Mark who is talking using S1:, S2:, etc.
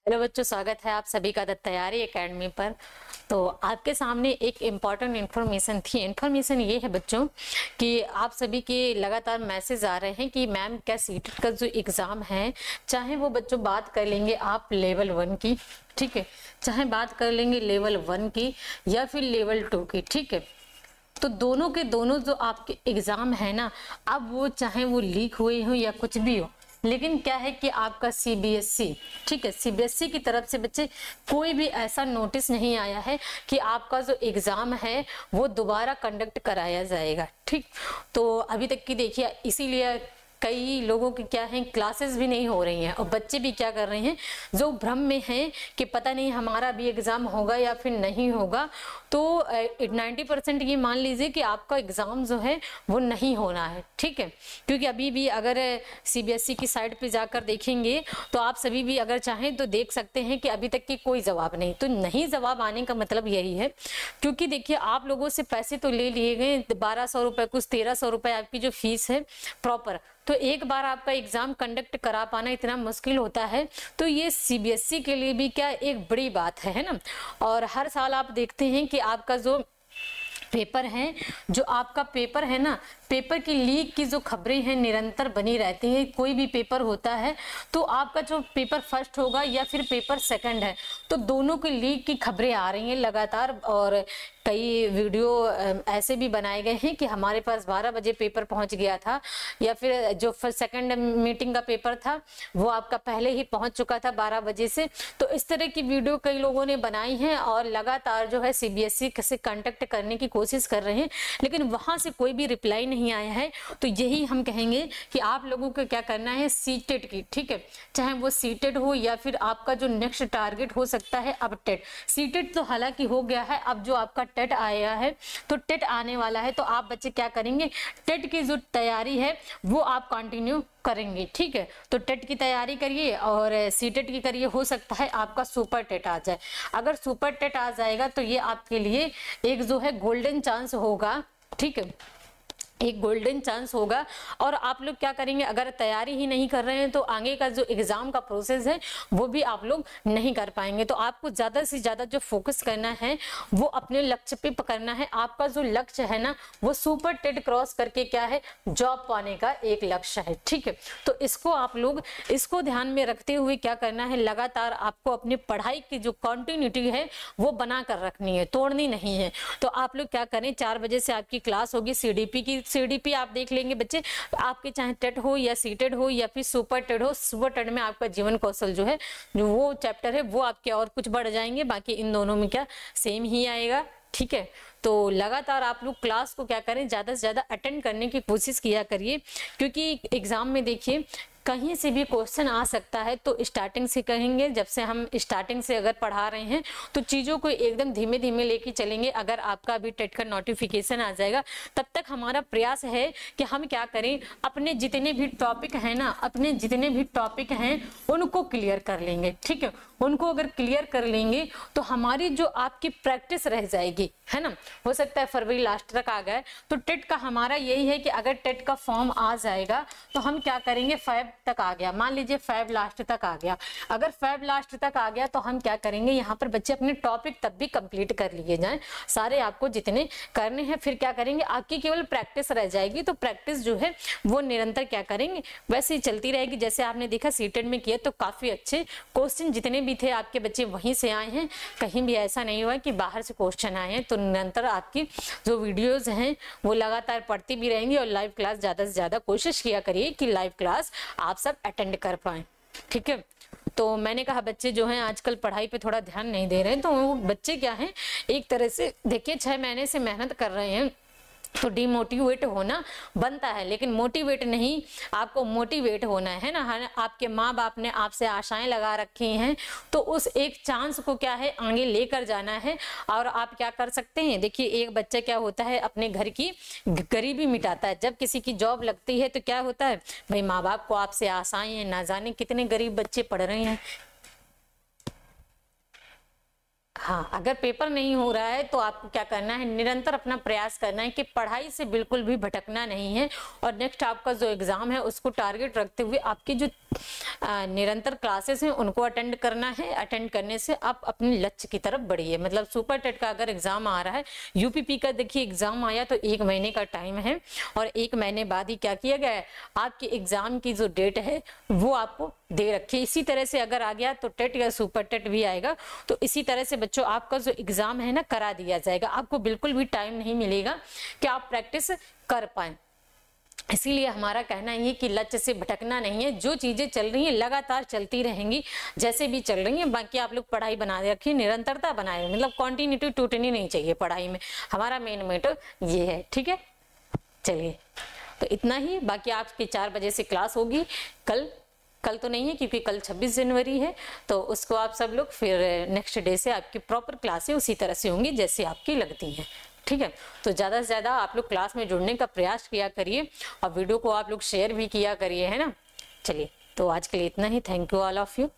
S1: Hello बच्चों, स्वागत है आप सभी का द तैयारी एकेडमी पर। तो आपके सामने एक इम्पॉर्टेंट इन्फॉर्मेशन थी। इन्फॉर्मेशन ये है बच्चों कि आप सभी के लगातार मैसेज आ रहे हैं कि मैम क्या सीटेट का जो एग्ज़ाम है, चाहे वो बच्चों बात कर लेंगे आप लेवल 1 की, ठीक है, चाहे बात कर लेंगे लेवल 1 की या फिर लेवल 2 की, ठीक है, तो दोनों के दोनों जो आपके एग्ज़ाम है ना, अब वो चाहे वो लीक हुए हो या कुछ भी हो, लेकिन क्या है कि आपका सीबीएसई, ठीक है, सीबीएसई की तरफ से बच्चे कोई भी ऐसा नोटिस नहीं आया है कि आपका जो एग्ज़ाम है वो दोबारा कंडक्ट कराया जाएगा, ठीक। तो अभी तक की देखिए, इसीलिए कई लोगों की क्या है, क्लासेस भी नहीं हो रही हैं और बच्चे भी क्या कर रहे हैं, जो भ्रम में हैं कि पता नहीं हमारा भी एग्ज़ाम होगा या फिर नहीं होगा। तो 90% ये मान लीजिए कि आपका एग्ज़ाम जो है वो नहीं होना है, ठीक है, क्योंकि अभी भी अगर सीबीएसई की साइट पे जाकर देखेंगे तो आप सभी भी अगर चाहें तो देख सकते हैं कि अभी तक की कोई जवाब नहीं। तो नहीं जवाब आने का मतलब यही है, क्योंकि देखिए आप लोगों से पैसे तो ले लिए गए 1200 रुपये, कुछ 1300 रुपये आपकी जो फीस है प्रॉपर, तो एक बार आपका एग्जाम कंडक्ट करा पाना इतना मुश्किल होता है। तो ये सीबीएसई के लिए भी क्या एक बड़ी बात है ना। और हर साल आप देखते हैं कि आपका जो पेपर है, जो आपका पेपर है ना, पेपर की लीक की जो खबरें हैं निरंतर बनी रहती हैं। कोई भी पेपर होता है तो आपका जो पेपर फर्स्ट होगा या फिर पेपर सेकंड है, तो दोनों की लीक की खबरें आ रही हैं लगातार। और कई वीडियो ऐसे भी बनाए गए हैं कि हमारे पास 12 बजे पेपर पहुंच गया था, या फिर जो सेकंड मीटिंग का पेपर था वो आपका पहले ही पहुंच चुका था 12 बजे से। तो इस तरह की वीडियो कई लोगों ने बनाई हैं और लगातार जो है सीबीएसई से कांटेक्ट करने की कोशिश कर रहे हैं, लेकिन वहां से कोई भी रिप्लाई नहीं आया है। तो यही हम कहेंगे कि आप लोगों को क्या करना है, सीटेट की, ठीक है, चाहे वो सीटेट हो या फिर आपका जो नेक्स्ट टारगेट हो सकता है अब टेट। सीटेट तो हालांकि हो गया है, अब जो आपका टेट आया है, तो टेट आने वाला है। तो आप बच्चे क्या करेंगे, टेट की जो तैयारी है वो आप कंटिन्यू करेंगे, ठीक है। तो टेट की तैयारी करिए और सीटेट की करिए, हो सकता है आपका सुपर टेट आ जाए। अगर सुपर टेट आ जाएगा तो ये आपके लिए एक जो है गोल्डन चांस होगा, ठीक है, एक गोल्डन चांस होगा। और आप लोग क्या करेंगे, अगर तैयारी ही नहीं कर रहे हैं तो आगे का जो एग्जाम का प्रोसेस है वो भी आप लोग नहीं कर पाएंगे। तो आपको ज्यादा से ज्यादा जो फोकस करना है वो अपने लक्ष्य पे पकड़ना है। आपका जो लक्ष्य है ना वो सुपर टेट क्रॉस करके क्या है, जॉब पाने का एक लक्ष्य है, ठीक है। तो इसको आप लोग इसको ध्यान में रखते हुए क्या करना है, लगातार आपको अपनी पढ़ाई की जो कंटिन्यूटी है वो बना कर रखनी है, तोड़नी नहीं है। तो आप लोग क्या करें, 4 बजे से आपकी क्लास होगी सीडीपी की। सीडीपी आप देख लेंगे बच्चे, आपके चाहे टेट हो या सीटेट हो या फिर सुपर टेट हो, सुपर टेट में आपका जीवन कौशल जो है, जो वो चैप्टर है वो आपके और कुछ बढ़ जाएंगे, बाकी इन दोनों में क्या सेम ही आएगा, ठीक है। तो लगातार आप लोग क्लास को क्या करें, ज्यादा से ज्यादा अटेंड करने की कोशिश किया करिए, क्योंकि एग्जाम में देखिए कहीं से भी क्वेश्चन आ सकता है। तो स्टार्टिंग से कहेंगे, जब से हम स्टार्टिंग से अगर पढ़ा रहे हैं तो चीज़ों को एकदम धीमे धीमे लेके चलेंगे। अगर आपका अभी टेट का नोटिफिकेशन आ जाएगा तब तक हमारा प्रयास है कि हम क्या करें, अपने जितने भी टॉपिक हैं ना, अपने जितने भी टॉपिक हैं उनको क्लियर कर लेंगे, ठीक है। उनको अगर क्लियर कर लेंगे तो हमारी जो आपकी प्रैक्टिस रह जाएगी, है ना। हो सकता है फरवरी लास्ट तक आ गए, तो टेट का हमारा यही है कि अगर टेट का फॉर्म आ जाएगा तो हम क्या करेंगे, फेब तक आ गया, मान लीजिए फेब लास्ट तक आ गया, अगर फेब लास्ट तक आ गया तो हम क्या करेंगे, यहाँ पर बच्चे अपने टॉपिक तब भी कंप्लीट कर लिए जाएं सारे, आपको जितने करने हैं। फिर क्या करेंगे, आपकी केवल प्रैक्टिस रह जाएगी। तो प्रैक्टिस जो है वो निरंतर क्या करेंगे, वैसे ही चलती रहेगी। जैसे आपने देखा सीटेट में किया तो काफी अच्छे क्वेश्चन जितने भी थे आपके बच्चे वहीं से आए हैं, कहीं भी ऐसा नहीं हुआ कि बाहर से क्वेश्चन आए हैं। तो निरंतर आपकी जो वीडियोज हैं वो लगातार पढ़ती भी रहेंगी और लाइव क्लास ज्यादा से ज्यादा कोशिश किया करिए कि लाइव क्लास आप सब अटेंड कर पाए, ठीक है। तो मैंने कहा बच्चे जो हैं आजकल पढ़ाई पे थोड़ा ध्यान नहीं दे रहे हैं, तो वो बच्चे क्या हैं, एक तरह से देखिए 6 महीने से मेहनत कर रहे हैं तो डिमोटिवेट होना बनता है, लेकिन मोटिवेट नहीं, आपको मोटिवेट होना है ना। आपके माँ बाप ने आपसे आशाएं लगा रखी हैं, तो उस एक चांस को क्या है आगे लेकर जाना है। और आप क्या कर सकते हैं, देखिए एक बच्चा क्या होता है, अपने घर की गरीबी मिटाता है। जब किसी की जॉब लगती है तो क्या होता है, भाई माँ बाप को आपसे आशाएं हैं, ना जाने कितने गरीब बच्चे पढ़ रहे हैं। हाँ, अगर पेपर नहीं हो रहा है तो आपको क्या करना है, निरंतर अपना प्रयास करना है कि पढ़ाई से बिल्कुल भी भटकना नहीं है, और नेक्स्ट आपका जो एग्जाम है उसको टारगेट रखते हुए आपकी जो निरंतर क्लासेस हैं उनको अटेंड करना है। अटेंड करने से आप अपने लक्ष्य की तरफ बढ़िए। मतलब सुपर टेट का अगर एग्जाम आ रहा है, यूपीपी का देखिए एग्जाम आया तो 1 महीने का टाइम है, और 1 महीने बाद ही क्या किया गया है, आपके एग्जाम की जो डेट है वो आपको दे रखी है। इसी तरह से अगर आ गया तो टेट या सुपर टेट भी आएगा, तो इसी तरह से बच्चों आपका जो एग्जाम है ना करा दिया जाएगा। आपको बिल्कुल भी टाइम नहीं मिलेगा कि आप प्रैक्टिस कर पाए। इसीलिए हमारा कहना ये कि लक्ष्य से भटकना नहीं है, जो चीजें चल रही हैं लगातार चलती रहेंगी, जैसे भी चल रही हैं। बाकी आप लोग पढ़ाई बना रखिए, निरंतरता बनाए, मतलब कंटिन्यूटी टूटनी नहीं चाहिए पढ़ाई में, हमारा मेन मैटर ये है। ठीक है, चलिए तो इतना ही। बाकी आपकी 4 बजे से क्लास होगी। कल तो नहीं है क्योंकि कल 26 जनवरी है, तो उसको आप सब लोग फिर नेक्स्ट डे से आपकी प्रॉपर क्लासें उसी तरह से होंगी जैसे आपकी लगती हैं। ठीक है, तो ज़्यादा से ज़्यादा आप लोग क्लास में जुड़ने का प्रयास किया करिए, और वीडियो को आप लोग शेयर भी किया करिए, है ना। चलिए, तो आज के लिए इतना ही। Thank you all of you.